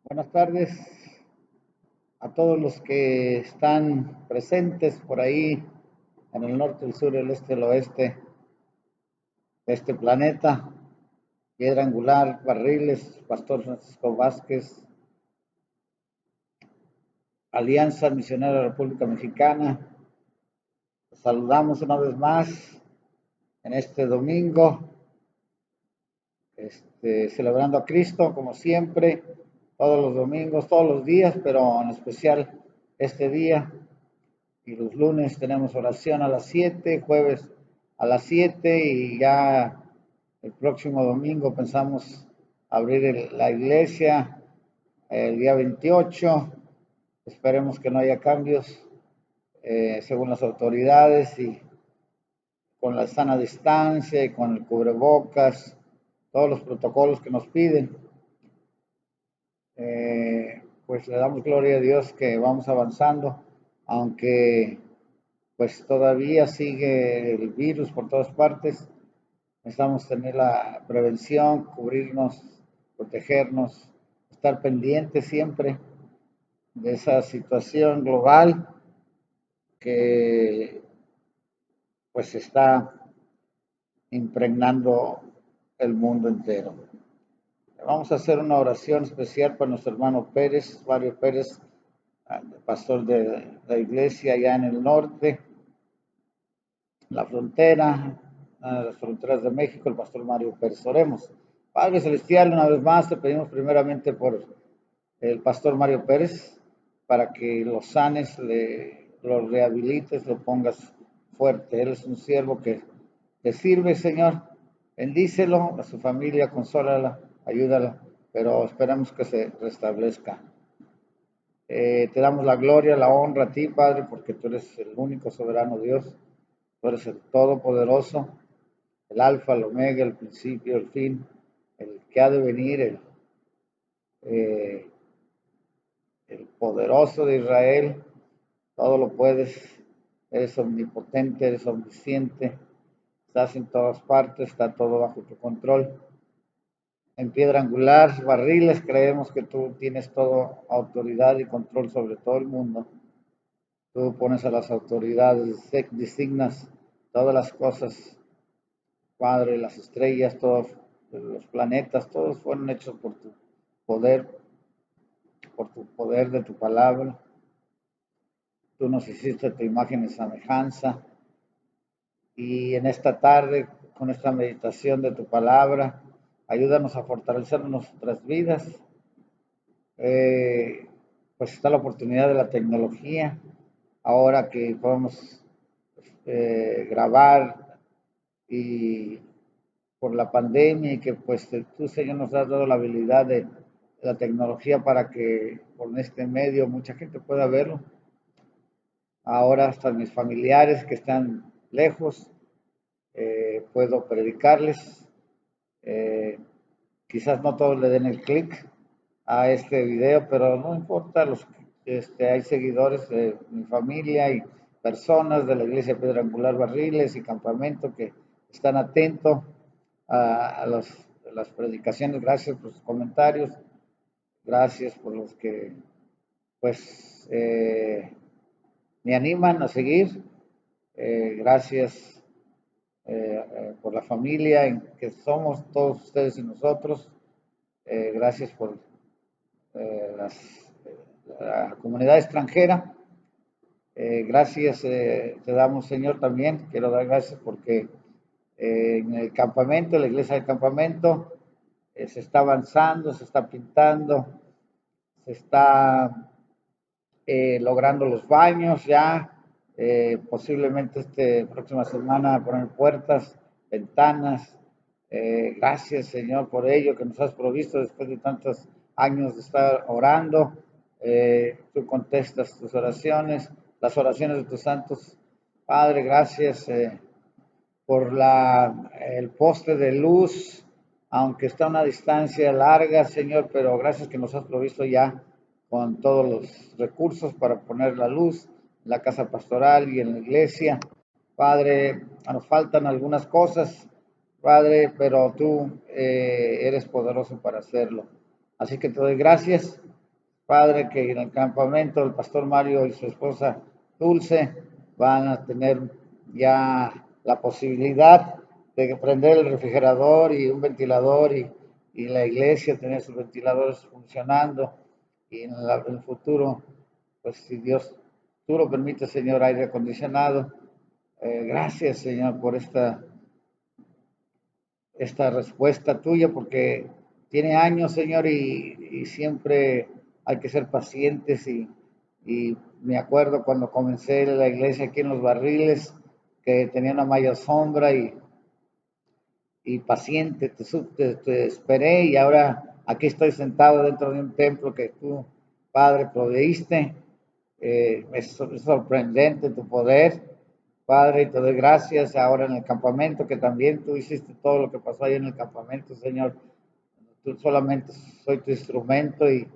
Buenas tardes a todos los que están presentes por ahí en el norte, el sur, el este, el oeste de este planeta. Piedra Angular, Barriles, Pastor Francisco Vázquez, Alianza Misionera de la República Mexicana. Los saludamos una vez más en este domingo, celebrando a Cristo como siempre, todos los domingos, todos los días, pero en especial este día. Y los lunes tenemos oración a las 7, jueves a las 7 y ya el próximo domingo pensamos abrir la iglesia el día 28. Esperemos que no haya cambios según las autoridades y con la sana distancia y con el cubrebocas, todos los protocolos que nos piden. Pues le damos gloria a Dios que vamos avanzando, aunque pues todavía sigue el virus por todas partes. Necesitamos tener la prevención, cubrirnos, protegernos, estar pendientes siempre de esa situación global que pues está impregnando el mundo entero. Vamos a hacer una oración especial para nuestro hermano Pérez, Mario Pérez, pastor de la iglesia allá en el norte, la frontera, las fronteras de México, el pastor Mario Pérez. Oremos. Padre Celestial, una vez más te pedimos primeramente por el pastor Mario Pérez, para que lo sanes, lo rehabilites, lo pongas fuerte. Él es un siervo que te sirve, Señor. Bendícelo, a su familia, consólala, ayúdala, pero esperamos que se restablezca. Te damos la gloria, la honra a ti, Padre, porque tú eres el único soberano Dios. Tú eres el Todopoderoso, el Alfa, el Omega, el principio, el fin, el que ha de venir, eh, el poderoso de Israel. Todo lo puedes, eres omnipotente, eres omnisciente, estás en todas partes, está todo bajo tu control. En Piedra Angular, Barriles, creemos que tú tienes toda autoridad y control sobre todo el mundo. Tú pones a las autoridades, designas todas las cosas. Padre, las estrellas, todos los planetas, todos fueron hechos poder, por tu poder de tu palabra. Tú nos hiciste tu imagen y semejanza. Y en esta tarde, con esta meditación de tu palabra, ayúdanos a fortalecer nuestras vidas. Eh, pues está la oportunidad de la tecnología, ahora que podemos grabar y por la pandemia y que pues tú, Señor, nos has dado la habilidad de la tecnología para que por este medio mucha gente pueda verlo. Ahora hasta mis familiares que están lejos, puedo predicarles. Eh, Quizás no todos le den el clic a este video, pero no importa, hay seguidores de mi familia y personas de la iglesia Piedra Angular Barriles y Campamento que están atentos a las predicaciones. Gracias por sus comentarios, gracias por los que pues me animan a seguir. Gracias por la familia en que somos todos ustedes y nosotros. Gracias por las, la comunidad extranjera. Gracias te damos, Señor, también. Quiero dar gracias porque en el campamento, la iglesia del campamento, se está avanzando, se está pintando, se está logrando los baños ya. Posiblemente próxima semana poner puertas, ventanas. Gracias, Señor, por ello que nos has provisto después de tantos años de estar orando. Tú contestas tus oraciones, las oraciones de tus santos. Padre, gracias por el poste de luz, aunque está a una distancia larga, Señor, pero gracias que nos has provisto ya con todos los recursos para poner la luz en la casa pastoral y en la iglesia. Padre, nos faltan algunas cosas, Padre, pero tú eres poderoso para hacerlo. Así que te doy gracias Padre, que en el campamento el pastor Mario y su esposa Dulce van a tener ya la posibilidad de prender el refrigerador y un ventilador y la iglesia tener sus ventiladores funcionando y en el futuro, pues si Dios tú lo permites, Señor, aire acondicionado. Gracias, Señor, por esta respuesta tuya, porque tiene años, Señor, y siempre hay que ser pacientes y me acuerdo cuando comencé la iglesia aquí en Los Barriles, que tenía una malla sombra y paciente, te esperé y ahora aquí estoy sentado dentro de un templo que tú, Padre, proveíste. Es sorprendente tu poder, Padre, y te doy gracias ahora en el campamento, que también tú hiciste todo lo que pasó ahí en el campamento, Señor. Tú solamente soy tu instrumento y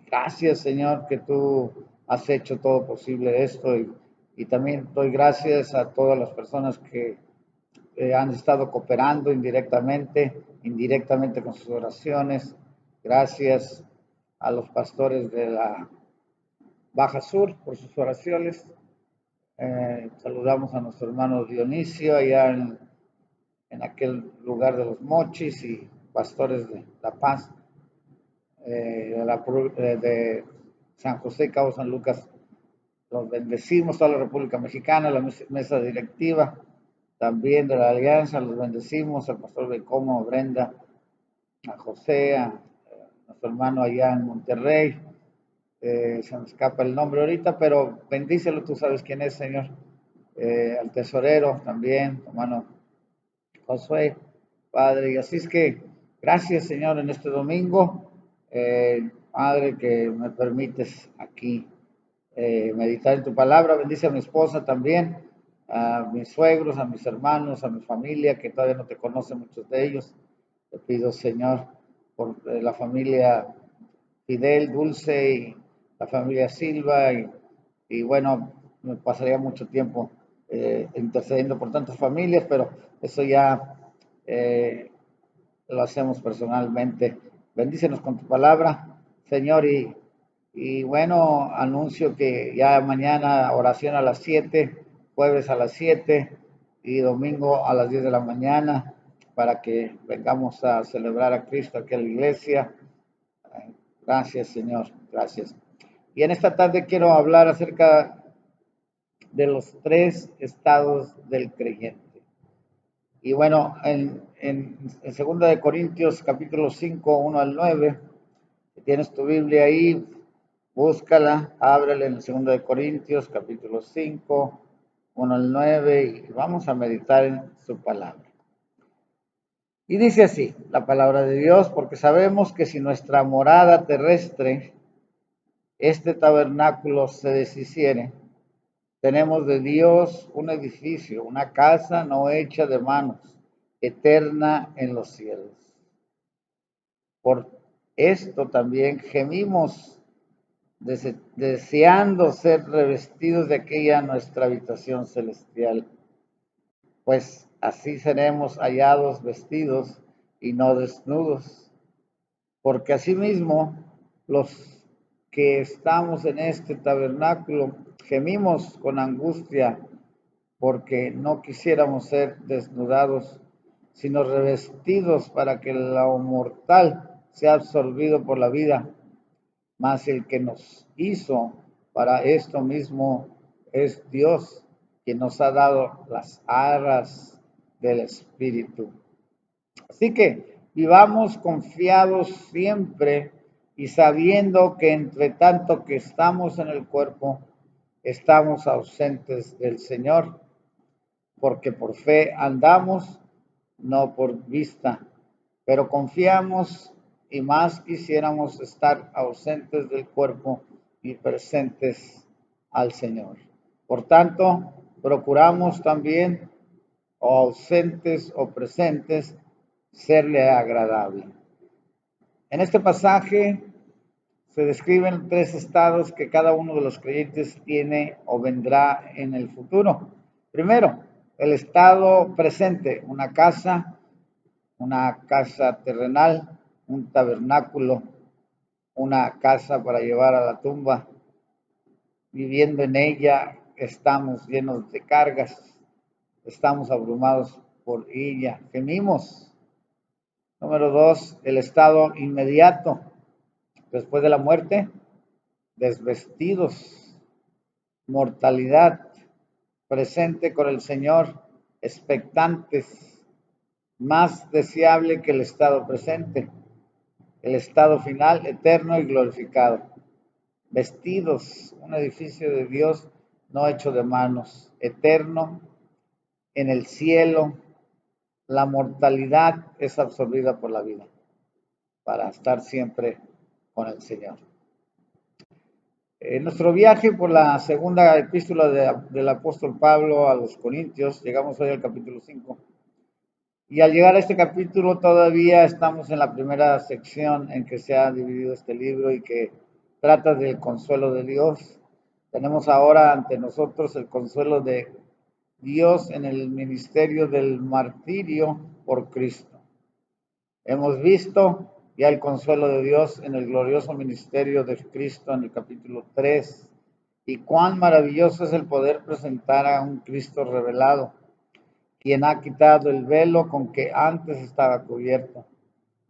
gracias, Señor, que tú has hecho todo posible esto y también doy gracias a todas las personas que han estado cooperando indirectamente con sus oraciones. Gracias a los pastores de la Baja Sur por sus oraciones. Saludamos a nuestro hermano Dionisio allá en aquel lugar de los Mochis y pastores de La Paz, de San José y Cabo San Lucas. Los bendecimos, toda la República Mexicana, la mesa directiva también de la Alianza, los bendecimos, al pastor Becomo, Brenda, a José, a nuestro hermano allá en Monterrey, se me escapa el nombre ahorita, pero bendícelo, tú sabes quién es, Señor. Al tesorero también, hermano Josué, Padre, y así es que gracias, Señor, en este domingo, Padre, que me permites aquí meditar en tu palabra. Bendice a mi esposa también, a mis suegros, a mis hermanos, a mi familia, que todavía no te conocen muchos de ellos. Te pido, Señor, por la familia Fidel, Dulce y la familia Silva y bueno, me pasaría mucho tiempo intercediendo por tantas familias, pero eso ya eh, lo hacemos personalmente. Bendícenos con tu palabra, Señor, y bueno, anuncio que ya mañana oración a las 7, jueves a las 7 y domingo a las 10 de la mañana para que vengamos a celebrar a Cristo aquí en la iglesia. Gracias, Señor, gracias. Y en esta tarde quiero hablar acerca de los tres estados del creyente. Y bueno, en 2 de Corintios capítulo 5, 1 al 9, si tienes tu Biblia ahí, búscala, ábrele en 2 de Corintios capítulo 5, 1 al 9 y vamos a meditar en su palabra. Y dice así, la palabra de Dios, porque sabemos que si nuestra morada terrestre, este tabernáculo se deshiciere, tenemos de Dios un edificio, una casa no hecha de manos, eterna en los cielos. Por esto también gemimos, deseando ser revestidos de aquella nuestra habitación celestial, pues así seremos hallados vestidos y no desnudos, porque asimismo los que estamos en este tabernáculo gemimos con angustia porque no quisiéramos ser desnudados, sino revestidos para que lo mortal sea absorbido por la vida. Mas el que nos hizo para esto mismo es Dios, quien nos ha dado las arras del Espíritu. Así que vivamos confiados siempre y sabiendo que entre tanto que estamos en el cuerpo, estamos ausentes del Señor, porque por fe andamos, no por vista, pero confiamos y más quisiéramos estar ausentes del cuerpo y presentes al Señor. Por tanto, procuramos también, o ausentes o presentes, serle agradable. En este pasaje se describen tres estados que cada uno de los creyentes tiene o vendrá en el futuro. Primero, el estado presente, una casa terrenal, un tabernáculo, una casa para llevar a la tumba. Viviendo en ella estamos llenos de cargas, estamos abrumados por ella, gemimos. Número 2, el estado inmediato, después de la muerte, desvestidos, mortalidad, presente con el Señor, expectantes, más deseable que el estado presente, el estado final, eterno y glorificado. Vestidos, un edificio de Dios no hecho de manos, eterno, en el cielo, la mortalidad es absorbida por la vida, para estar siempre con el Señor. En nuestro viaje por la segunda epístola del apóstol Pablo a los Corintios, llegamos hoy al capítulo 5. Y al llegar a este capítulo todavía estamos en la primera sección en que se ha dividido este libro y que trata del consuelo de Dios. Tenemos ahora ante nosotros el consuelo de Dios en el ministerio del martirio por Cristo. Hemos visto ya el consuelo de Dios en el glorioso ministerio de Cristo en el capítulo 3 y cuán maravilloso es el poder presentar a un Cristo revelado, quien ha quitado el velo con que antes estaba cubierto.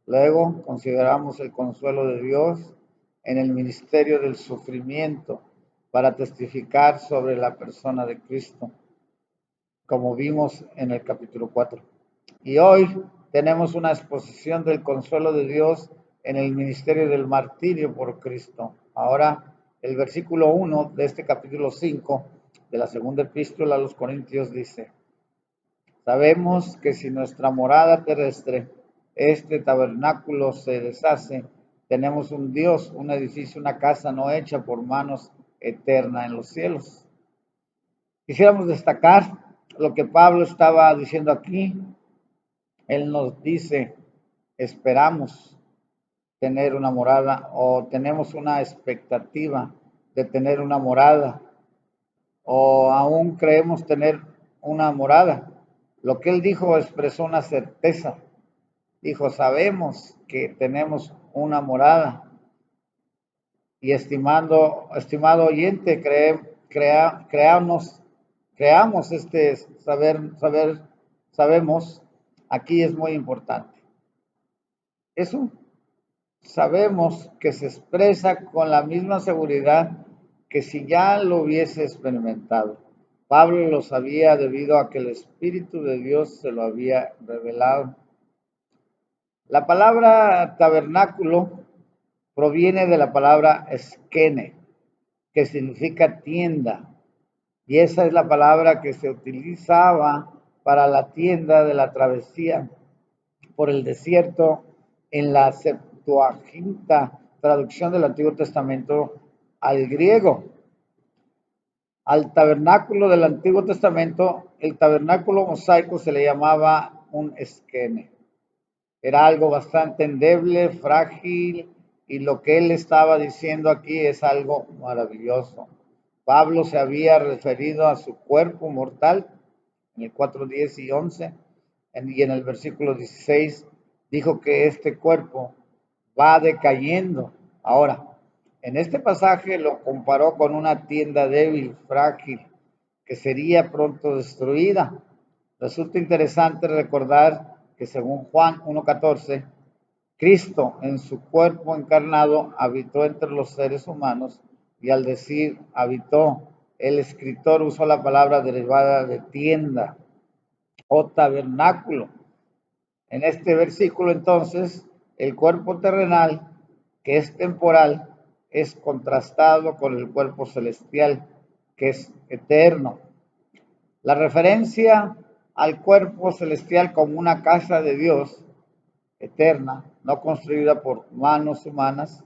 Luego consideramos el consuelo de Dios en el ministerio del sufrimiento para testificar sobre la persona de Cristo, como vimos en el capítulo 4. Y hoy tenemos una exposición del consuelo de Dios en el ministerio del martirio por Cristo. Ahora, el versículo 1 de este capítulo 5 de la segunda epístola a los Corintios dice: sabemos que si nuestra morada terrestre, este tabernáculo, se deshace, tenemos un Dios, un edificio, una casa no hecha por manos, eterna en los cielos. Quisiéramos destacar lo que Pablo estaba diciendo aquí. Él nos dice, esperamos tener una morada o tenemos una expectativa de tener una morada o aún creemos tener una morada. Lo que él dijo expresó una certeza. Dijo, sabemos que tenemos una morada. Y estimado oyente, creamos este sabemos, aquí es muy importante. Eso sabemos que se expresa con la misma seguridad que si ya lo hubiese experimentado. Pablo lo sabía debido a que el Espíritu de Dios se lo había revelado. La palabra tabernáculo proviene de la palabra skene, que significa tienda, y esa es la palabra que se utilizaba para la tienda de la travesía por el desierto en la Septuaginta, traducción del Antiguo Testamento al griego. Al tabernáculo del Antiguo Testamento, el tabernáculo mosaico se le llamaba un esquene. Era algo bastante endeble, frágil, y lo que él estaba diciendo aquí es algo maravilloso. Pablo se había referido a su cuerpo mortal en el 4, 10 y 11, y en el versículo 16 dijo que este cuerpo va decayendo. Ahora, en este pasaje lo comparó con una tienda débil, frágil, que sería pronto destruida. Resulta interesante recordar que según Juan 1:14, Cristo en su cuerpo encarnado habitó entre los seres humanos, y al decir habitó, el escritor usó la palabra derivada de tienda o tabernáculo. En este versículo entonces, el cuerpo terrenal, que es temporal, es contrastado con el cuerpo celestial, que es eterno. La referencia al cuerpo celestial como una casa de Dios eterna, no construida por manos humanas,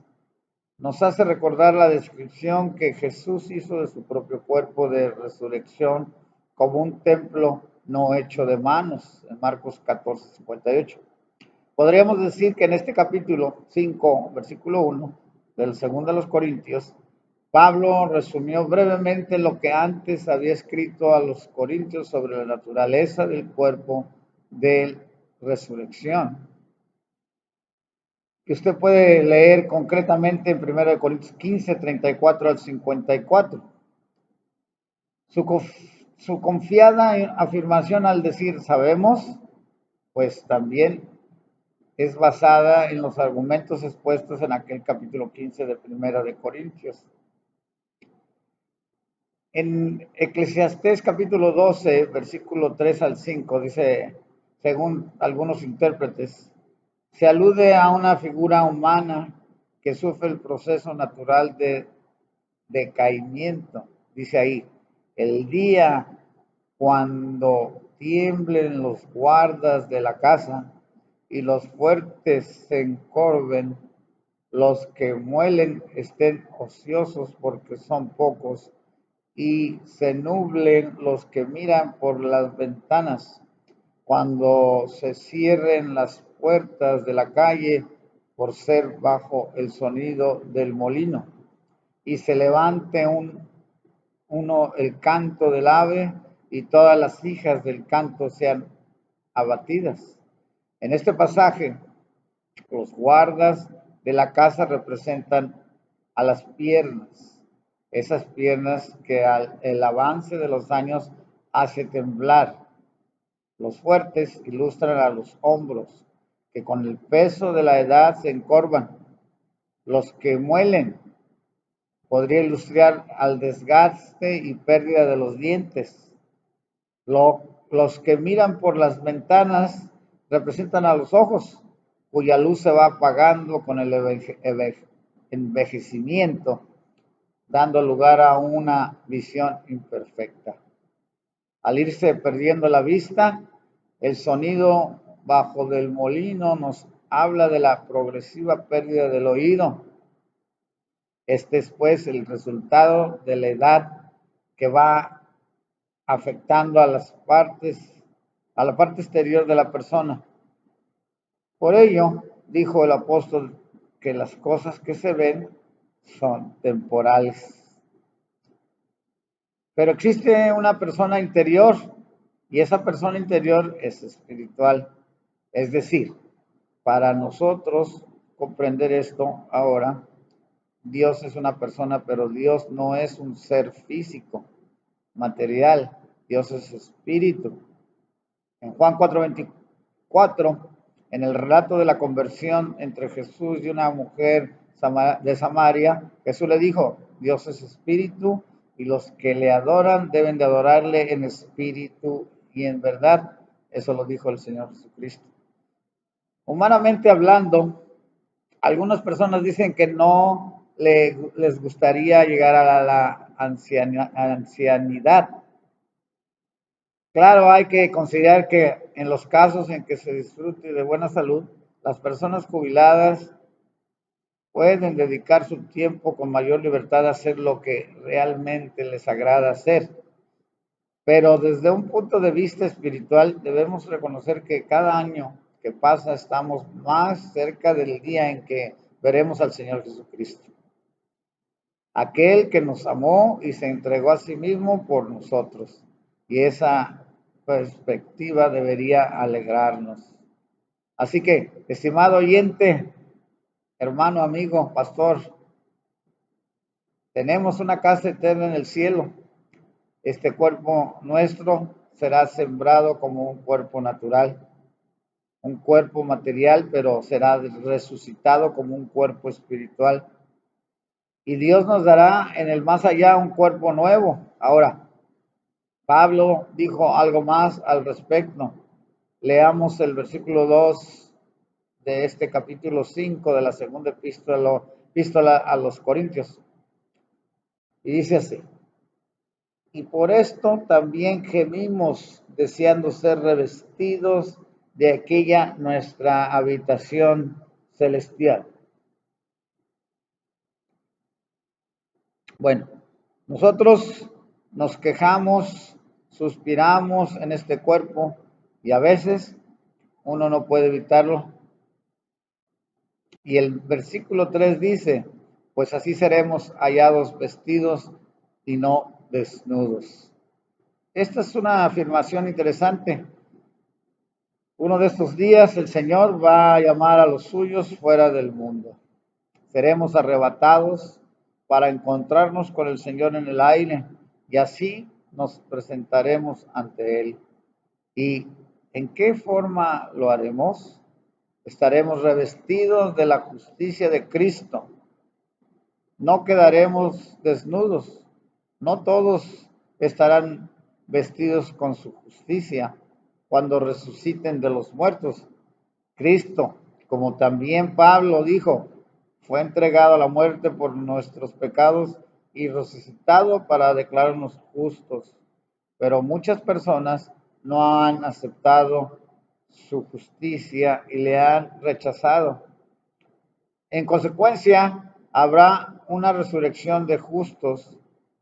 nos hace recordar la descripción que Jesús hizo de su propio cuerpo de resurrección como un templo no hecho de manos, en Marcos 14:58. Podríamos decir que en este capítulo 5, versículo 1, del segundo de los Corintios, Pablo resumió brevemente lo que antes había escrito a los Corintios sobre la naturaleza del cuerpo de resurrección. que usted puede leer concretamente en 1 Corintios 15, 34 al 54. Su, su confiada afirmación al decir sabemos, pues también es basada en los argumentos expuestos en aquel capítulo 15 de 1 Corintios. En Eclesiastés capítulo 12, versículo 3 al 5, dice, según algunos intérpretes, se alude a una figura humana que sufre el proceso natural de decaimiento. Dice ahí, el día cuando tiemblen los guardas de la casa y los fuertes se encorven, los que muelen estén ociosos porque son pocos, y se nublen los que miran por las ventanas, cuando se cierren las puertas de la calle por ser bajo el sonido del molino, y se levante el canto del ave, y todas las hijas del canto sean abatidas. En este pasaje, los guardas de la casa representan a las piernas, esas piernas que el avance de los años hace temblar. Los fuertes ilustran a los hombros, que con el peso de la edad se encorvan. Los que muelen podría ilustrar al desgaste y pérdida de los dientes. Los que miran por las ventanas representan a los ojos, cuya luz se va apagando con el envejecimiento, dando lugar a una visión imperfecta. Al irse perdiendo la vista, el sonido bajo del molino nos habla de la progresiva pérdida del oído. Este es pues el resultado de la edad que va afectando a la parte exterior de la persona. Por ello, dijo el apóstol que las cosas que se ven son temporales. Pero existe una persona interior y esa persona interior es espiritual. Es decir, para nosotros comprender esto ahora, Dios es una persona, pero Dios no es un ser físico, material. Dios es espíritu. En Juan 4:24, en el relato de la conversión entre Jesús y una mujer de Samaria, Jesús le dijo, Dios es espíritu y los que le adoran deben de adorarle en espíritu y en verdad. Eso lo dijo el Señor Jesucristo. Humanamente hablando, algunas personas dicen que no les gustaría llegar a la ancianidad. Claro, hay que considerar que en los casos en que se disfrute de buena salud, las personas jubiladas pueden dedicar su tiempo con mayor libertad a hacer lo que realmente les agrada hacer. Pero desde un punto de vista espiritual debemos reconocer que cada año que pasa estamos más cerca del día en que veremos al Señor Jesucristo. Aquel que nos amó y se entregó a sí mismo por nosotros. Y esa perspectiva debería alegrarnos. Así que, estimado oyente, hermano, amigo, pastor, tenemos una casa eterna en el cielo. Este cuerpo nuestro será sembrado como un cuerpo natural, un cuerpo material, pero será resucitado como un cuerpo espiritual. Y Dios nos dará en el más allá un cuerpo nuevo. Ahora, Pablo dijo algo más al respecto. Leamos el versículo 2 de este capítulo 5 de la segunda epístola a los Corintios. Y dice así, y por esto también gemimos deseando ser revestidos de aquella nuestra habitación celestial. Bueno, nosotros nos quejamos, suspiramos en este cuerpo y a veces uno no puede evitarlo. Y el versículo 3 dice, pues así seremos hallados vestidos y no desnudos. Esta es una afirmación interesante Uno de estos días el Señor va a llamar a los suyos fuera del mundo. Seremos arrebatados para encontrarnos con el Señor en el aire y así nos presentaremos ante Él. ¿Y en qué forma lo haremos? Estaremos revestidos de la justicia de Cristo. No quedaremos desnudos. No todos estarán vestidos con su justicia cuando resuciten de los muertos. Cristo, como también Pablo dijo, fue entregado a la muerte por nuestros pecados y resucitado para declararnos justos. Pero muchas personas no han aceptado su justicia y le han rechazado. En consecuencia, habrá una resurrección de justos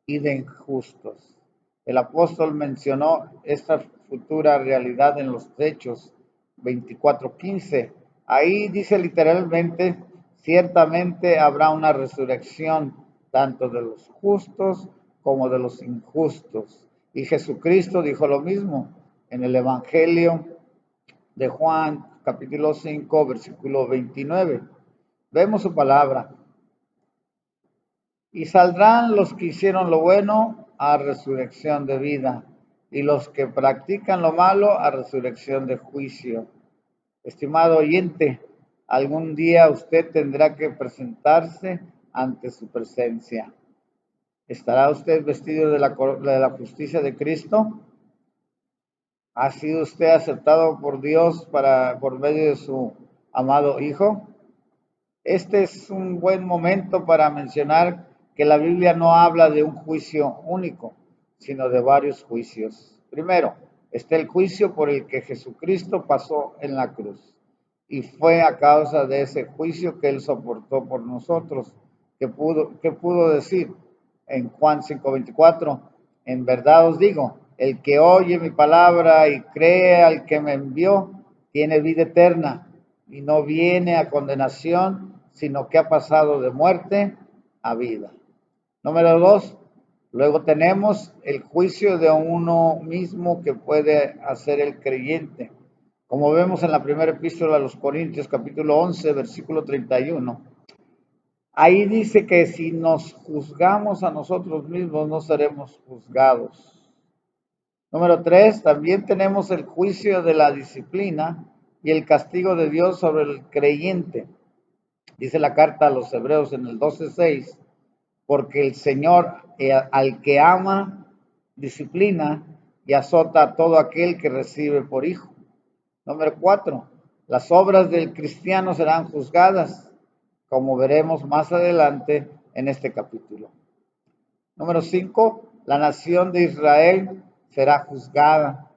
y de injustos. El apóstol mencionó esta futura realidad en los Hechos 24:15. Ahí dice literalmente, ciertamente habrá una resurrección tanto de los justos como de los injustos. Y Jesucristo dijo lo mismo en el Evangelio de Juan, capítulo 5, versículo 29. Vemos su palabra. Y saldrán los que hicieron lo bueno a resurrección de vida, y los que practican lo malo a resurrección de juicio. Estimado oyente, algún día usted tendrá que presentarse ante su presencia. ¿Estará usted vestido de la justicia de Cristo? ¿Ha sido usted aceptado por Dios por medio de su amado Hijo? Este es un buen momento para mencionar que la Biblia no habla de un juicio único, sino de varios juicios. Primero, está el juicio por el que Jesucristo pasó en la cruz. Y fue a causa de ese juicio que él soportó por nosotros. ¿Qué pudo decir en Juan 5:24? En verdad os digo, el que oye mi palabra y cree al que me envió, tiene vida eterna y no viene a condenación, sino que ha pasado de muerte a vida. Número 2, luego tenemos el juicio de uno mismo que puede hacer el creyente. Como vemos en la primera epístola a los Corintios, capítulo 11, versículo 31. Ahí dice que si nos juzgamos a nosotros mismos, no seremos juzgados. Número 3, también tenemos el juicio de la disciplina y el castigo de Dios sobre el creyente. Dice la carta a los Hebreos en el 12:6, porque el Señor al que ama, disciplina y azota a todo aquel que recibe por hijo. Número 4, las obras del cristiano serán juzgadas, como veremos más adelante en este capítulo. Número 5, la nación de Israel será juzgada.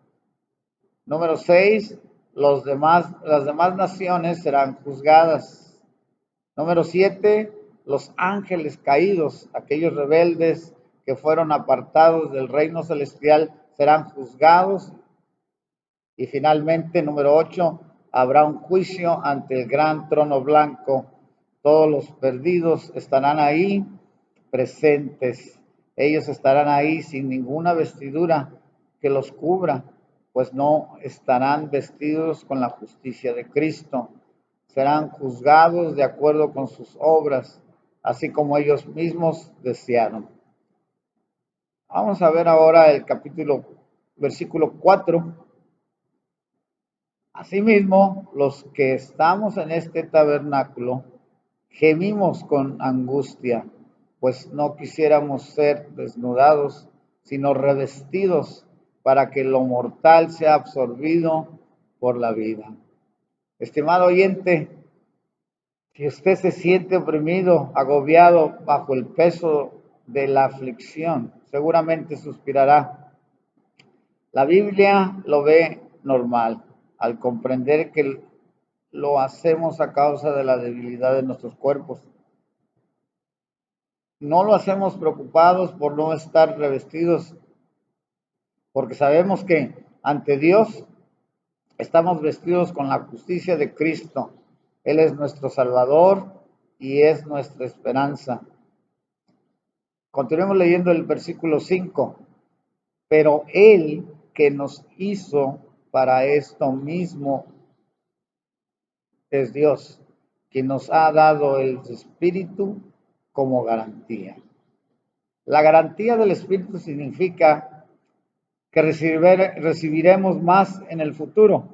Número 6, las demás naciones serán juzgadas. Número 7, los ángeles caídos, aquellos rebeldes que fueron apartados del reino celestial, serán juzgados. Y finalmente, número 8, habrá un juicio ante el gran trono blanco. Todos los perdidos estarán ahí presentes. Ellos estarán ahí sin ninguna vestidura que los cubra, pues no estarán vestidos con la justicia de Cristo. Serán juzgados de acuerdo con sus obras, así como ellos mismos desearon. Vamos a ver ahora el versículo 4. Asimismo, los que estamos en este tabernáculo gemimos con angustia, pues no quisiéramos ser desnudados, sino revestidos para que lo mortal sea absorbido por la vida. Estimado oyente, si usted se siente oprimido, agobiado bajo el peso de la aflicción, seguramente suspirará. La Biblia lo ve normal al comprender que lo hacemos a causa de la debilidad de nuestros cuerpos. No lo hacemos preocupados por no estar revestidos, porque sabemos que ante Dios estamos vestidos con la justicia de Cristo. Él es nuestro Salvador y es nuestra esperanza. Continuemos leyendo el versículo 5. Pero Él que nos hizo para esto mismo es Dios, quien nos ha dado el Espíritu como garantía. La garantía del Espíritu significa que recibiremos más en el futuro.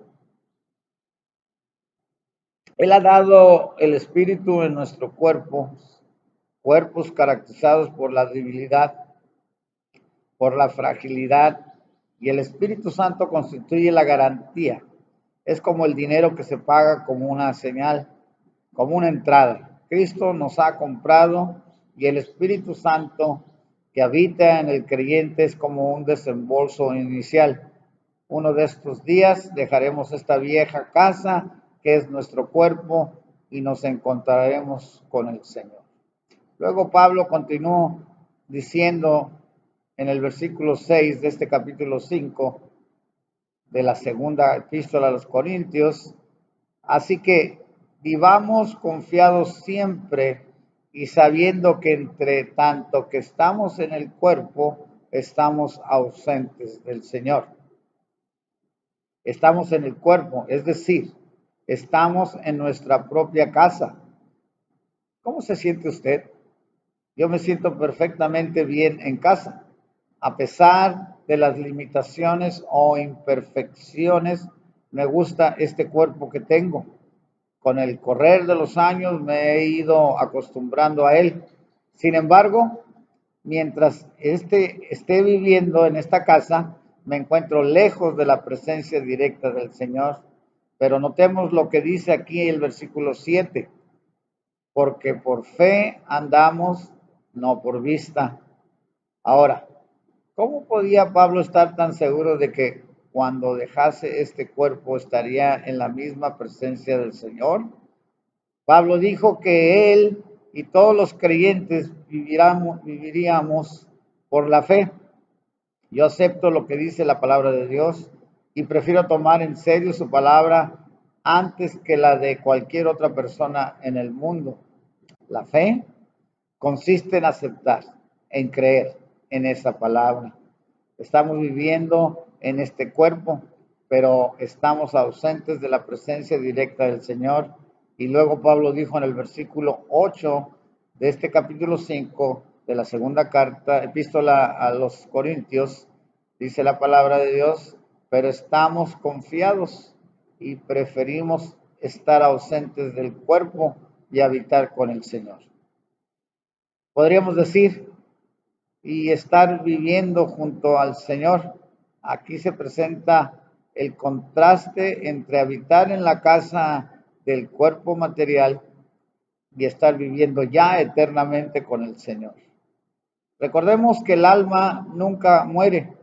Él ha dado el Espíritu en nuestro cuerpo, cuerpos caracterizados por la debilidad, por la fragilidad, y el Espíritu Santo constituye la garantía. Es como el dinero que se paga como una señal, como una entrada. Cristo nos ha comprado y el Espíritu Santo que habita en el creyente es como un desembolso inicial. Uno de estos días dejaremos esta vieja casa que es nuestro cuerpo y nos encontraremos con el Señor. Luego Pablo continuó diciendo en el versículo 6 de este capítulo 5 de la segunda epístola a los Corintios: así que vivamos confiados siempre y sabiendo que entre tanto que estamos en el cuerpo, estamos ausentes del Señor. Estamos en el cuerpo, es decir, estamos en nuestra propia casa. ¿Cómo se siente usted? Yo me siento perfectamente bien en casa, a pesar de las limitaciones o imperfecciones. Me gusta este cuerpo que tengo. Con el correr de los años me he ido acostumbrando a él. Sin embargo, mientras esté viviendo en esta casa, me encuentro lejos de la presencia directa del Señor. Pero notemos lo que dice aquí el versículo 7: porque por fe andamos, no por vista. Ahora, ¿cómo podía Pablo estar tan seguro de que cuando dejase este cuerpo estaría en la misma presencia del Señor? Pablo dijo que él y todos los creyentes viviríamos por la fe. Yo acepto lo que dice la palabra de Dios y prefiero tomar en serio su palabra antes que la de cualquier otra persona en el mundo. La fe consiste en aceptar, en creer en esa palabra. Estamos viviendo en este cuerpo, pero estamos ausentes de la presencia directa del Señor. Y luego Pablo dijo en el versículo 8 de este capítulo 5 de la segunda carta, epístola a los Corintios, dice la palabra de Dios: pero estamos confiados y preferimos estar ausentes del cuerpo y habitar con el Señor. Podríamos decir, y estar viviendo junto al Señor. Aquí se presenta el contraste entre habitar en la casa del cuerpo material y estar viviendo ya eternamente con el Señor. Recordemos que el alma nunca muere.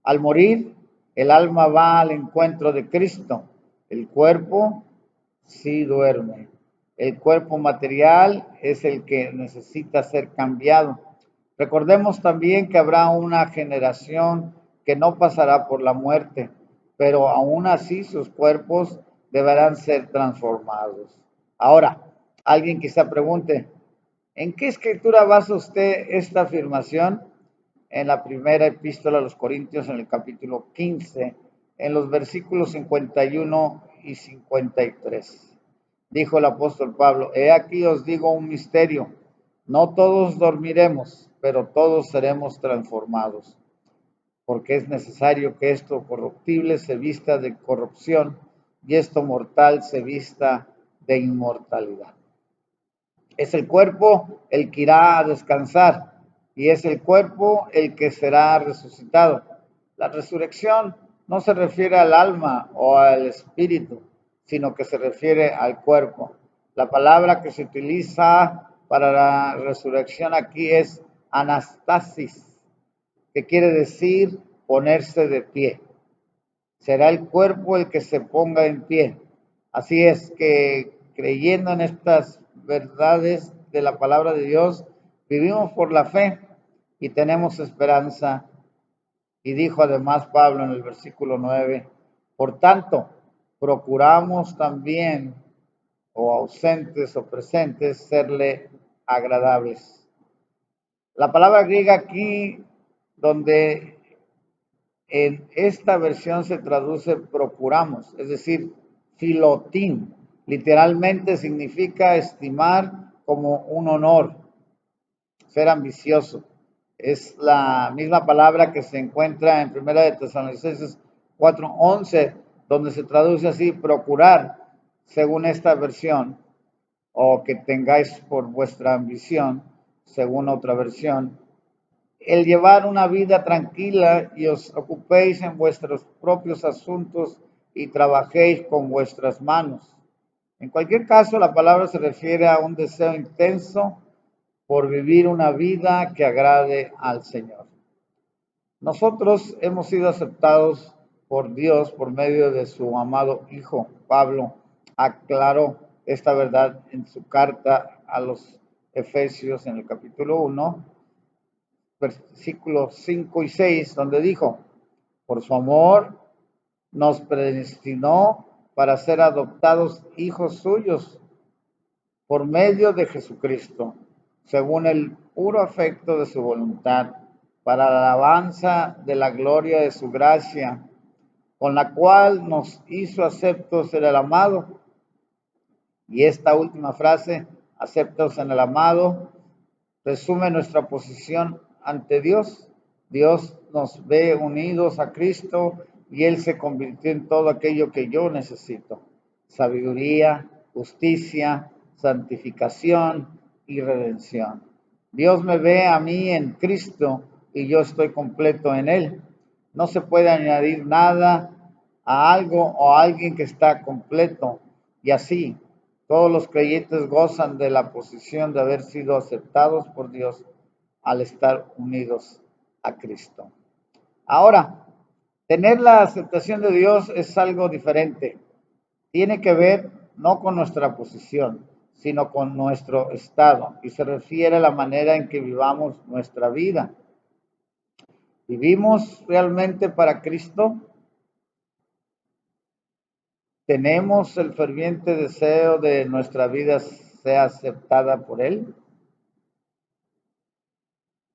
Al morir, el alma va al encuentro de Cristo. El cuerpo sí duerme. El cuerpo material es el que necesita ser cambiado. Recordemos también que habrá una generación que no pasará por la muerte, pero aún así sus cuerpos deberán ser transformados. Ahora, alguien quizá pregunte, ¿en qué escritura basa usted esta afirmación? En la primera epístola a los Corintios, en el capítulo 15, en los versículos 51 y 53. Dijo el apóstol Pablo: he aquí os digo un misterio, no todos dormiremos, pero todos seremos transformados, porque es necesario que esto corruptible se vista de corrupción y esto mortal se vista de inmortalidad. Es el cuerpo el que irá a descansar y es el cuerpo el que será resucitado. La resurrección no se refiere al alma o al espíritu, sino que se refiere al cuerpo. La palabra que se utiliza para la resurrección aquí es anastasis, que quiere decir ponerse de pie. Será el cuerpo el que se ponga en pie. Así es que, creyendo en estas verdades de la palabra de Dios, vivimos por la fe y tenemos esperanza. Y dijo además Pablo en el versículo 9: por tanto, procuramos también, o ausentes o presentes, serle agradables. La palabra griega aquí, donde en esta versión se traduce procuramos, es decir, filotín. Literalmente significa estimar como un honor, ser ambicioso. Es la misma palabra que se encuentra en Primera de Tesalonicenses 4:11, donde se traduce así, procurar, según esta versión, o que tengáis por vuestra ambición, según otra versión, el llevar una vida tranquila y os ocupéis en vuestros propios asuntos y trabajéis con vuestras manos. En cualquier caso, la palabra se refiere a un deseo intenso por vivir una vida que agrade al Señor. Nosotros hemos sido aceptados por Dios por medio de su amado Hijo. Pablo aclaró esta verdad en su carta a los Efesios en el capítulo 1, versículos 5 y 6, donde dijo, por su amor nos predestinó para ser adoptados hijos suyos por medio de Jesucristo, según el puro afecto de su voluntad, para la alabanza de la gloria de su gracia, con la cual nos hizo aceptos en el amado. Y esta última frase, aceptos en el amado, resume nuestra posición ante Dios. Dios nos ve unidos a Cristo y Él se convirtió en todo aquello que yo necesito. Sabiduría, justicia, santificación y redención. Dios me ve a mí en Cristo y yo estoy completo en Él. No se puede añadir nada a algo o a alguien que está completo. Y así, todos los creyentes gozan de la posición de haber sido aceptados por Dios al estar unidos a Cristo. Ahora, tener la aceptación de Dios es algo diferente. Tiene que ver no con nuestra posición, sino con nuestro estado y se refiere a la manera en que vivamos nuestra vida. ¿Vivimos realmente para Cristo? ¿Tenemos el ferviente deseo de nuestra vida sea aceptada por Él?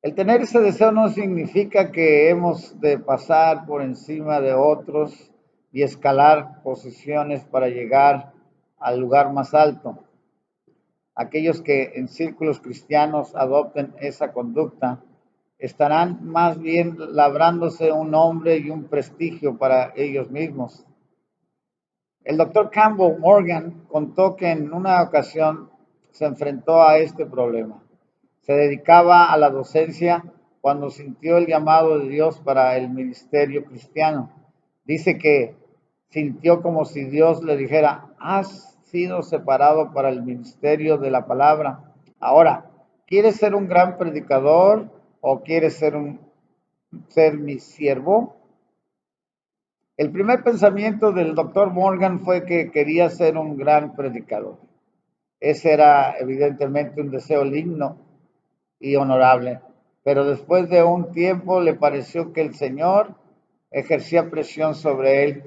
El tener ese deseo no significa que hemos de pasar por encima de otros y escalar posiciones para llegar al lugar más alto. Aquellos que en círculos cristianos adopten esa conducta estarán más bien labrándose un nombre y un prestigio para ellos mismos. El doctor Campbell Morgan contó que en una ocasión se enfrentó a este problema. Se dedicaba a la docencia cuando sintió el llamado de Dios para el ministerio cristiano. Dice que sintió como si Dios le dijera, has sido separado para el ministerio de la palabra. Ahora, ¿quieres ser un gran predicador o quieres ser mi siervo? El primer pensamiento del doctor Morgan fue que quería ser un gran predicador. Ese era evidentemente un deseo digno y honorable, pero después de un tiempo le pareció que el Señor ejercía presión sobre él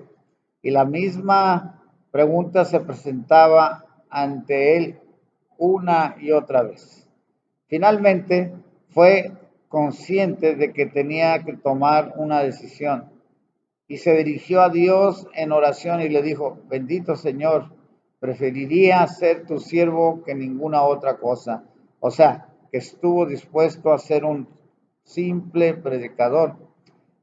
y la misma pregunta se presentaba ante él una y otra vez. Finalmente fue consciente de que tenía que tomar una decisión y se dirigió a Dios en oración y le dijo, bendito Señor, preferiría ser tu siervo que ninguna otra cosa. O sea, que estuvo dispuesto a ser un simple predicador.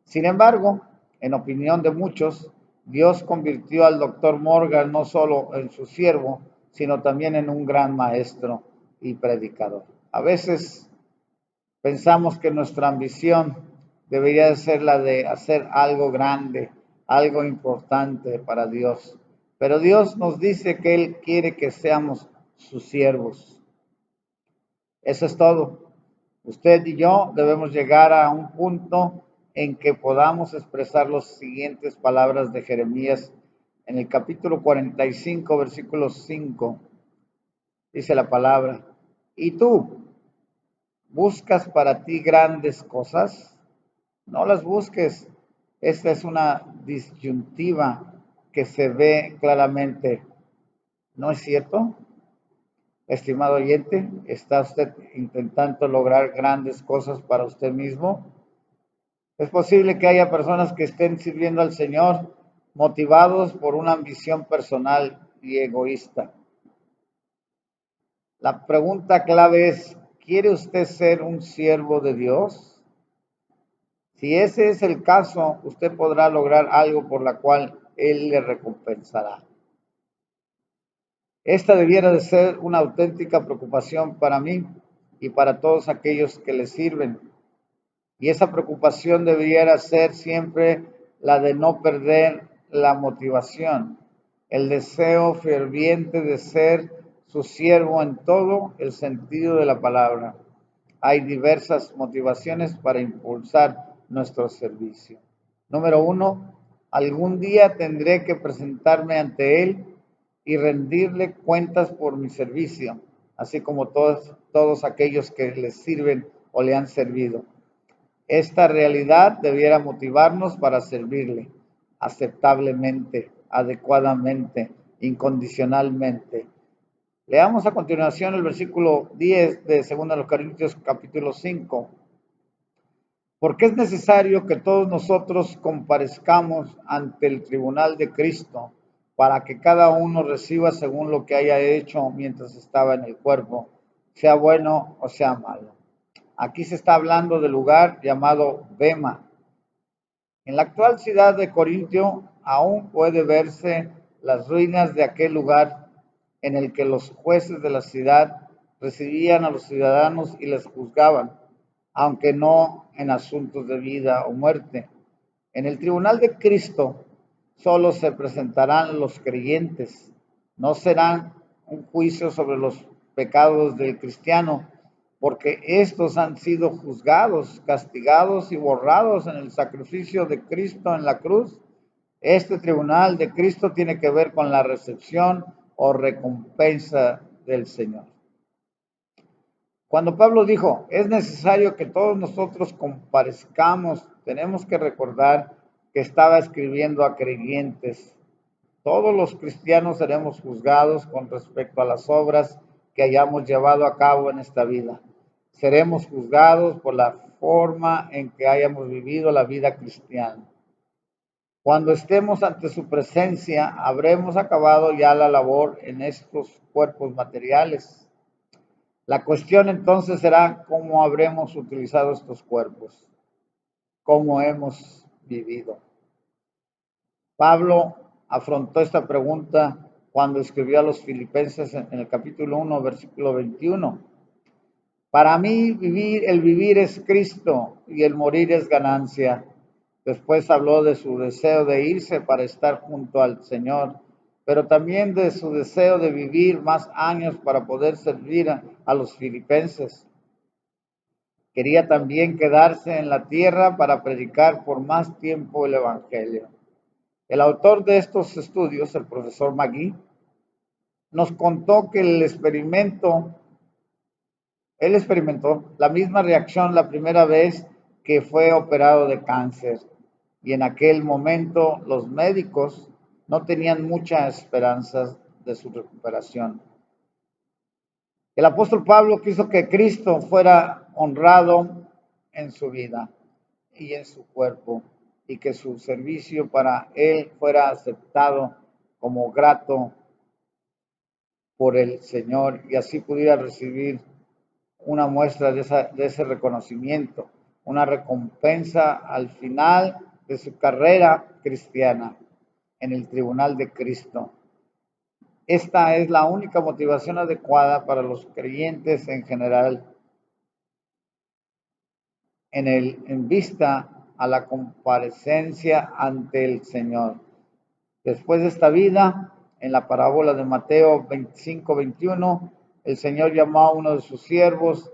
Sin embargo, en opinión de muchos, Dios convirtió al doctor Morgan no solo en su siervo, sino también en un gran maestro y predicador. A veces pensamos que nuestra ambición debería ser la de hacer algo grande, algo importante para Dios. Pero Dios nos dice que Él quiere que seamos sus siervos. Eso es todo. Usted y yo debemos llegar a un punto en que podamos expresar las siguientes palabras de Jeremías en el capítulo 45, versículo 5. Dice la palabra, ¿y tú buscas para ti grandes cosas? No las busques. Esta es una disyuntiva que se ve claramente. ¿No es cierto? Estimado oyente, ¿está usted intentando lograr grandes cosas para usted mismo? Es posible que haya personas que estén sirviendo al Señor motivados por una ambición personal y egoísta. La pregunta clave es, ¿quiere usted ser un siervo de Dios? Si ese es el caso, usted podrá lograr algo por la cual Él le recompensará. Esta debiera de ser una auténtica preocupación para mí y para todos aquellos que le sirven. Y esa preocupación debiera ser siempre la de no perder la motivación, el deseo ferviente de ser su siervo en todo el sentido de la palabra. Hay diversas motivaciones para impulsar nuestro servicio. Número uno, algún día tendré que presentarme ante Él y rendirle cuentas por mi servicio, así como todos aquellos que le sirven o le han servido. Esta realidad debiera motivarnos para servirle aceptablemente, adecuadamente, incondicionalmente. Leamos a continuación el versículo 10 de 2 Corintios capítulo 5. Porque es necesario que todos nosotros comparezcamos ante el tribunal de Cristo para que cada uno reciba según lo que haya hecho mientras estaba en el cuerpo, sea bueno o sea malo. Aquí se está hablando del lugar llamado Bema. En la actual ciudad de Corintio aún puede verse las ruinas de aquel lugar en el que los jueces de la ciudad recibían a los ciudadanos y les juzgaban, aunque no en asuntos de vida o muerte. En el tribunal de Cristo solo se presentarán los creyentes, no serán un juicio sobre los pecados del cristiano, porque estos han sido juzgados, castigados y borrados en el sacrificio de Cristo en la cruz. Este tribunal de Cristo tiene que ver con la recepción o recompensa del Señor. Cuando Pablo dijo, es necesario que todos nosotros comparezcamos, tenemos que recordar que estaba escribiendo a creyentes. Todos los cristianos seremos juzgados con respecto a las obras que hayamos llevado a cabo en esta vida. Seremos juzgados por la forma en que hayamos vivido la vida cristiana. Cuando estemos ante su presencia, habremos acabado ya la labor en estos cuerpos materiales. La cuestión entonces será cómo habremos utilizado estos cuerpos, cómo hemos vivido. Pablo afrontó esta pregunta cuando escribió a los filipenses en el capítulo 1, versículo 21. Para mí el vivir es Cristo y el morir es ganancia. Después habló de su deseo de irse para estar junto al Señor, pero también de su deseo de vivir más años para poder servir a los filipenses. Quería también quedarse en la tierra para predicar por más tiempo el Evangelio. El autor de estos estudios, el profesor Magui, nos contó que él experimentó la misma reacción la primera vez que fue operado de cáncer. Y en aquel momento los médicos no tenían muchas esperanzas de su recuperación. El apóstol Pablo quiso que Cristo fuera honrado en su vida y en su cuerpo, y que su servicio para él fuera aceptado como grato por el Señor, y así pudiera recibir una muestra de ese reconocimiento, una recompensa al final de su carrera cristiana en el tribunal de Cristo. Esta es la única motivación adecuada para los creyentes en general en vista a la comparecencia ante el Señor. Después de esta vida, en la parábola de Mateo 25-21, el Señor llamó a uno de sus siervos,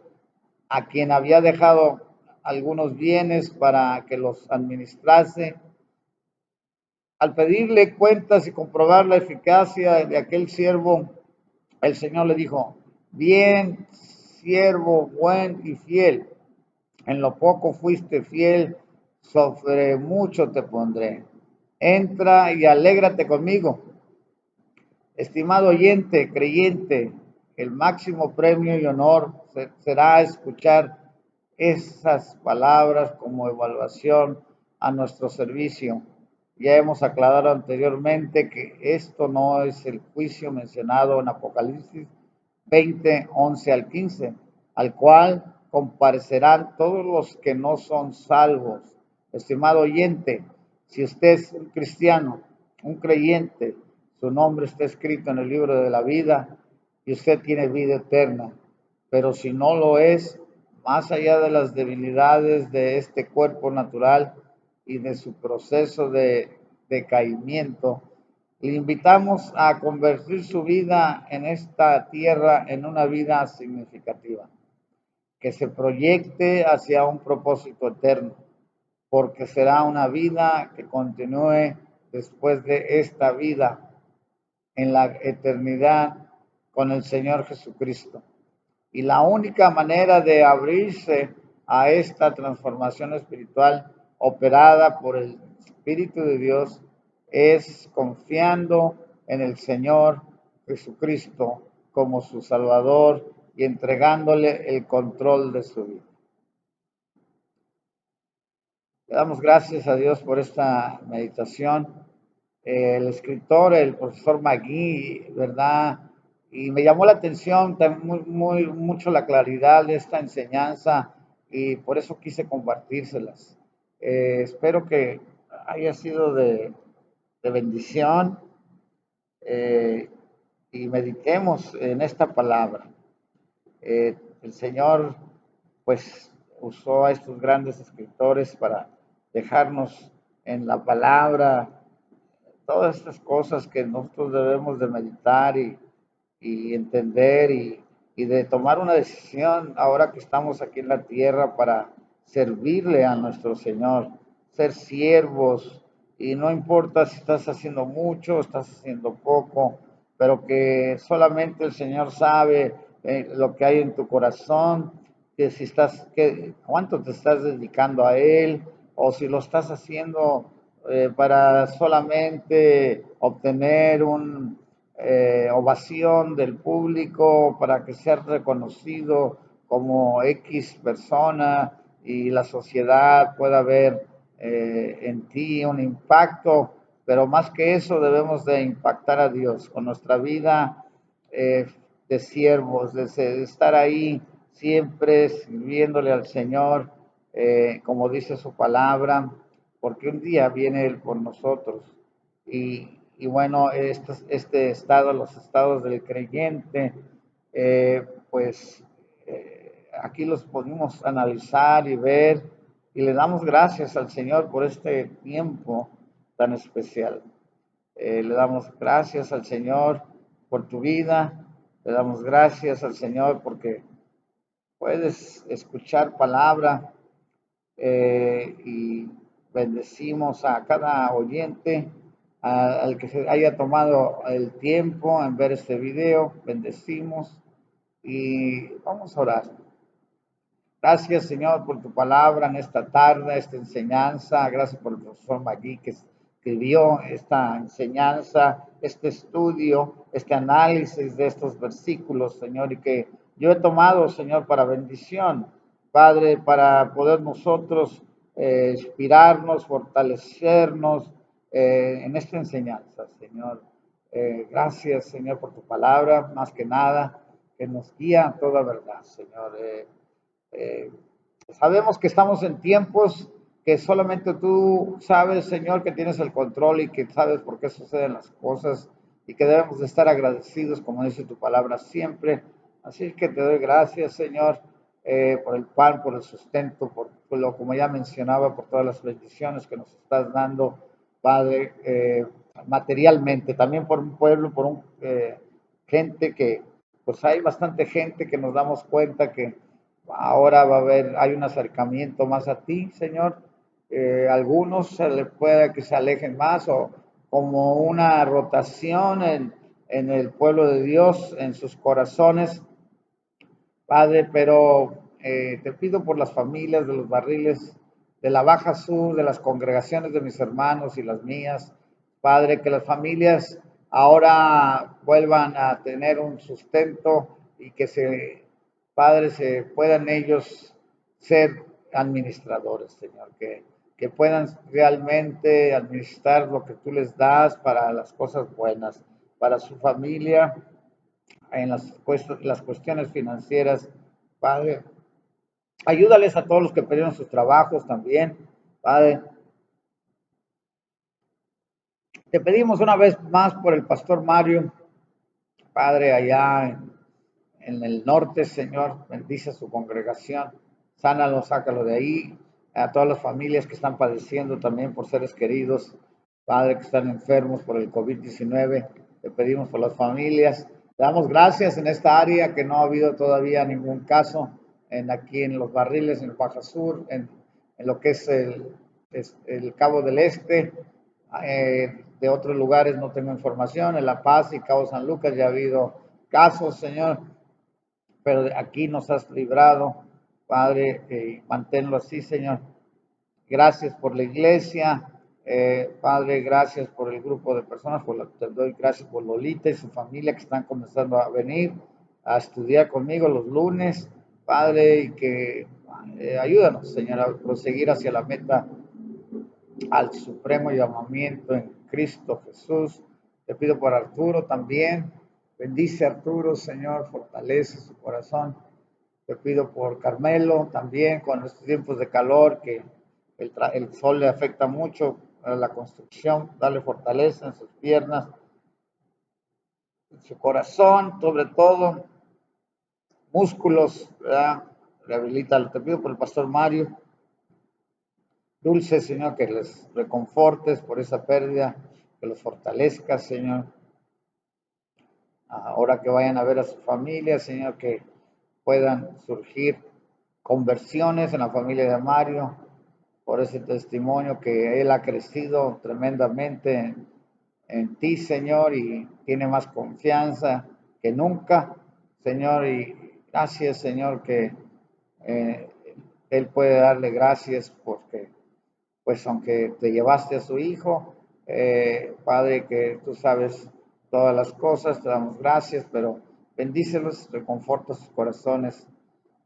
a quien había dejado algunos bienes para que los administrase. Al pedirle cuentas y comprobar la eficacia de aquel siervo, el Señor le dijo, bien, siervo buen y fiel, en lo poco fuiste fiel, sobre mucho te pondré. Entra y alégrate conmigo. Estimado oyente, creyente, el máximo premio y honor será escuchar esas palabras como evaluación a nuestro servicio. Ya hemos aclarado anteriormente que esto no es el juicio mencionado en Apocalipsis 20, 11 al 15, al cual comparecerán todos los que no son salvos. Estimado oyente, si usted es un cristiano, un creyente, su nombre está escrito en el libro de la vida y usted tiene vida eterna. Pero si no lo es, más allá de las debilidades de este cuerpo natural y de su proceso de decaimiento, le invitamos a convertir su vida en esta tierra en una vida significativa, que se proyecte hacia un propósito eterno, porque será una vida que continúe después de esta vida en la eternidad con el Señor Jesucristo. Y la única manera de abrirse a esta transformación espiritual operada por el Espíritu de Dios es confiando en el Señor Jesucristo como su Salvador y entregándole el control de su vida. Le damos gracias a Dios por esta meditación. El escritor, el profesor Magui, ¿verdad? Y me llamó la atención mucho la claridad de esta enseñanza y por eso quise compartírselas. Espero que haya sido de bendición y meditemos en esta palabra. El Señor, pues, usó a estos grandes escritores para dejarnos en la palabra todas estas cosas que nosotros debemos de meditar y entender y de tomar una decisión ahora que estamos aquí en la tierra para servirle a nuestro Señor, ser siervos y no importa si estás haciendo mucho o estás haciendo poco, pero que solamente el Señor sabe lo que hay en tu corazón, que si estás, que, cuánto te estás dedicando a Él o si lo estás haciendo para solamente obtener un ovación del público, para que seas reconocido como X persona y la sociedad pueda ver en ti un impacto, pero más que eso debemos de impactar a Dios con nuestra vida eh, de siervos, de estar ahí siempre sirviéndole al Señor, como dice su palabra, porque un día viene Él por nosotros. Y bueno, este estado, los estados del creyente, pues aquí los podemos analizar y ver y le damos gracias al Señor por este tiempo tan especial. Le damos gracias al Señor por tu vida, le damos gracias al Señor porque puedes escuchar palabra y bendecimos a cada oyente, al que se haya tomado el tiempo en ver este video, bendecimos y vamos a orar. Gracias, Señor, por tu palabra en esta tarde, esta enseñanza. Gracias por el profesor Magui que dio esta enseñanza, este estudio, este análisis de estos versículos, Señor, y que yo he tomado, Señor, para bendición, Padre, para poder nosotros inspirarnos, fortalecernos en esta enseñanza, Señor. Gracias, Señor, por tu palabra, más que nada, que nos guía a toda verdad, Señor. Eh, Sabemos que estamos en tiempos que solamente tú sabes, Señor, que tienes el control y que sabes por qué suceden las cosas y que debemos de estar agradecidos, como dice tu palabra, siempre. Así que te doy gracias, Señor, por el pan, por el sustento, por lo, como ya mencionaba, por todas las bendiciones que nos estás dando, Padre, materialmente, también por un pueblo, por un gente que, pues hay bastante gente que nos damos cuenta que ahora va a haber, hay un acercamiento más a ti, Señor. Algunos se les puede que se alejen más o como una rotación en el pueblo de Dios, en sus corazones, Padre, pero te pido por las familias de los barriles, de la Baja Sur, de las congregaciones de mis hermanos y las mías, Padre, que las familias ahora vuelvan a tener un sustento y que Padre, se puedan ellos ser administradores, Señor, que puedan realmente administrar lo que tú les das para las cosas buenas, para su familia, en las cuestiones financieras, Padre. Ayúdales a todos los que perdieron sus trabajos también, Padre. Te pedimos una vez más por el pastor Mario, Padre, allá en el norte, Señor, bendice a su congregación, sánalo, sácalo de ahí, a todas las familias que están padeciendo también por seres queridos, Padre, que están enfermos por el COVID-19, te pedimos por las familias, te damos gracias en esta área que no ha habido todavía ningún caso, aquí en los barriles, en el Baja Sur, en lo que es el Cabo del Este, de otros lugares no tengo información, en La Paz y Cabo San Lucas ya ha habido casos, Señor, pero aquí nos has librado, Padre, manténlo así, Señor. Gracias por la iglesia, Padre, gracias por el grupo de personas, te doy gracias por Lolita y su familia que están comenzando a venir a estudiar conmigo los lunes, Padre, y que ayúdanos, Señor, a proseguir hacia la meta, al supremo llamamiento en Cristo Jesús. Te pido por Arturo también, bendice a Arturo, Señor, fortalece su corazón. Te pido por Carmelo también, con estos tiempos de calor, que el sol le afecta mucho a la construcción, dale fortaleza en sus piernas, en su corazón, sobre todo, músculos, ¿verdad? Rehabilítalo. Te pido por el pastor Mario, Dulce, Señor, que les reconfortes por esa pérdida, que los fortalezcas, Señor. Ahora que vayan a ver a su familia, Señor, que puedan surgir conversiones en la familia de Mario, por ese testimonio que él ha crecido tremendamente en ti, Señor, y tiene más confianza que nunca, Señor, y gracias, Señor, que eh, él puede darle gracias porque, pues, aunque te llevaste a su hijo, Padre, que tú sabes todas las cosas, te damos gracias, pero bendícelos, reconforta sus corazones,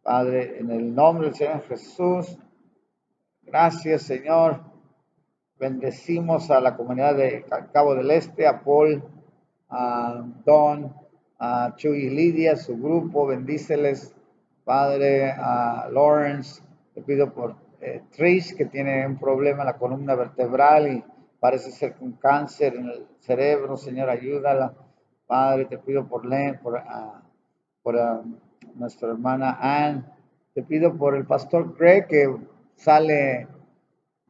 Padre, en el nombre del Señor Jesús. Gracias, Señor. Bendecimos a la comunidad de Cabo del Este, a Paul, a Don, a Chuy y Lidia, su grupo, bendíceles, Padre, a Lawrence, te pido por Trish, que tiene un problema en la columna vertebral y parece ser un cáncer en el cerebro, Señor, ayúdala, Padre, te pido por Len, por nuestra hermana Ann, te pido por el pastor Greg, que sale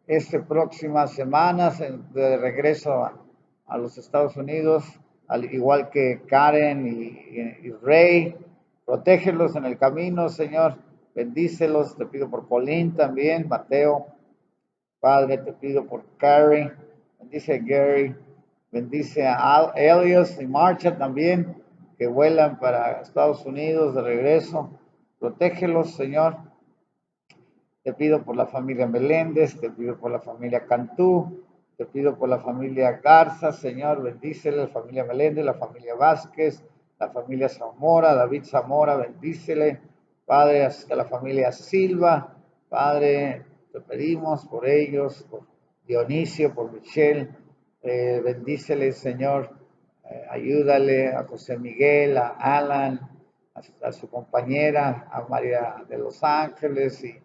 esta próxima semana de regreso a los Estados Unidos, al igual que Karen y Ray. Protégelos en el camino, Señor. Bendícelos. Te pido por Colín también, Mateo. Padre, te pido por Carrie. Bendice a Gary. Bendice a Elios y Marcha también, que vuelan para Estados Unidos de regreso. Protégelos, Señor. Te pido por la familia Meléndez, te pido por la familia Cantú, te pido por la familia Garza, Señor, bendícele, la familia Meléndez, la familia Vázquez, la familia Zamora, David Zamora, bendícele, Padre, hasta la familia Silva, Padre, te pedimos por ellos, por Dionisio, por Michelle, bendícele, Señor, ayúdale a José Miguel, a Alan, a su compañera, a María de los Ángeles y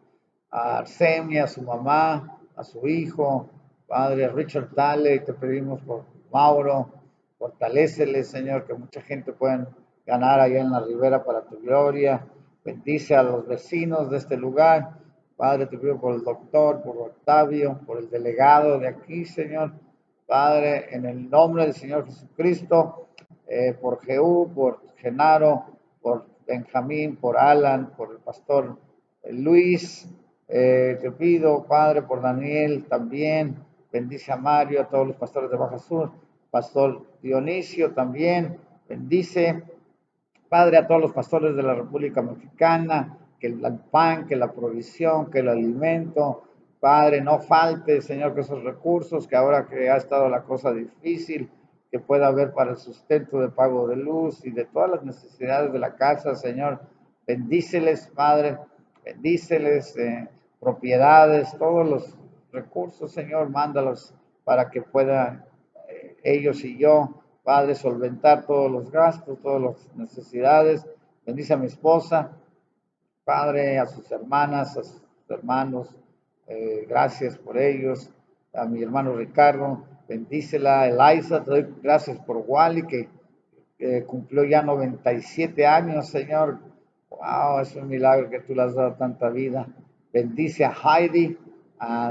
a Arsemia, a su mamá, a su hijo, Padre Richard Dale, te pedimos por Mauro, fortalécele, Señor, que mucha gente pueda ganar allá en la ribera para tu gloria. Bendice a los vecinos de este lugar. Padre, te pido por el doctor, por Octavio, por el delegado de aquí, Señor. Padre, en el nombre del Señor Jesucristo, por Jehú, por Genaro, por Benjamín, por Alan, por el pastor Luis, te pido, Padre, por Daniel también, bendice a Mario, a todos los pastores de Baja Sur, pastor Dionisio también, bendice, Padre, a todos los pastores de la República Mexicana, que el pan, que la provisión, que el alimento, Padre, no falte, Señor, que esos recursos, que ahora que ha estado la cosa difícil, que pueda haber para el sustento de pago de luz y de todas las necesidades de la casa, Señor, bendíceles, Padre, bendíceles, propiedades, todos los recursos, Señor, mándalos para que puedan ellos y yo, Padre, solventar todos los gastos, todas las necesidades. Bendice a mi esposa, Padre, a sus hermanas, a sus hermanos, gracias por ellos, a mi hermano Ricardo, bendícela, Eliza, te doy gracias por Wally, que cumplió ya 97 años, Señor. Wow, es un milagro que tú le has dado tanta vida. Bendice a Heidi,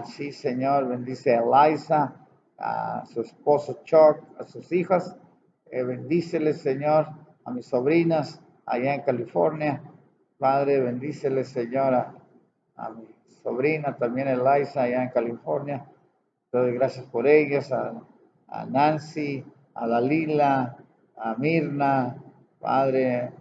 sí, Señor, bendice a Eliza, a su esposo Chuck, a sus hijas, bendíceles, Señor, a mis sobrinas allá en California. Padre, bendíceles, Señora, a mi sobrina también Eliza allá en California. Te doy gracias por ellas, a Nancy, a Dalila, a Mirna, Padre,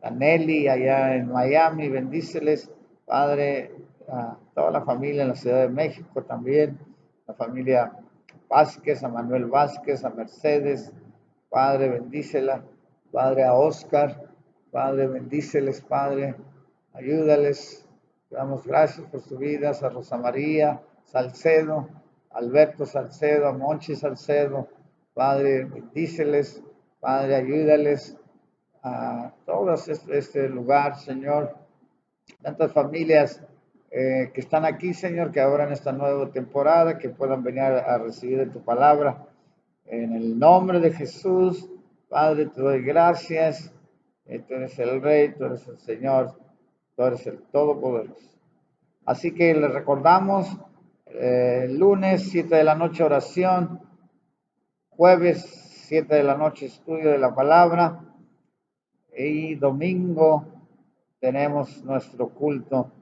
a Nelly allá en Miami, bendíceles, Padre, a toda la familia en la Ciudad de México también, la familia Vázquez, a Manuel Vázquez, a Mercedes, Padre, bendícela, Padre, a Oscar, Padre, bendíceles, Padre, ayúdales, damos gracias por su vida, a Rosa María Salcedo, Alberto Salcedo, a Monchi Salcedo, Padre, bendíceles, Padre, ayúdales a todos este lugar, Señor, tantas familias que están aquí, Señor, que ahora en esta nueva temporada, que puedan venir a recibir de tu palabra. En el nombre de Jesús, Padre, te doy gracias. Tú eres el Rey, tú eres el Señor, tú eres el Todopoderoso. Así que les recordamos, lunes 7 de la noche oración, jueves 7 de la noche estudio de la palabra y domingo tenemos nuestro culto,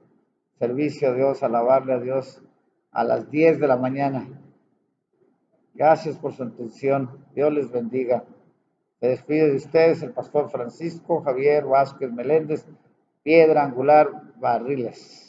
servicio a Dios, alabarle a Dios a las 10 de la mañana. Gracias por su atención. Dios les bendiga. Se despide de ustedes el pastor Francisco Javier Vázquez Meléndez, Piedra Angular Barriles.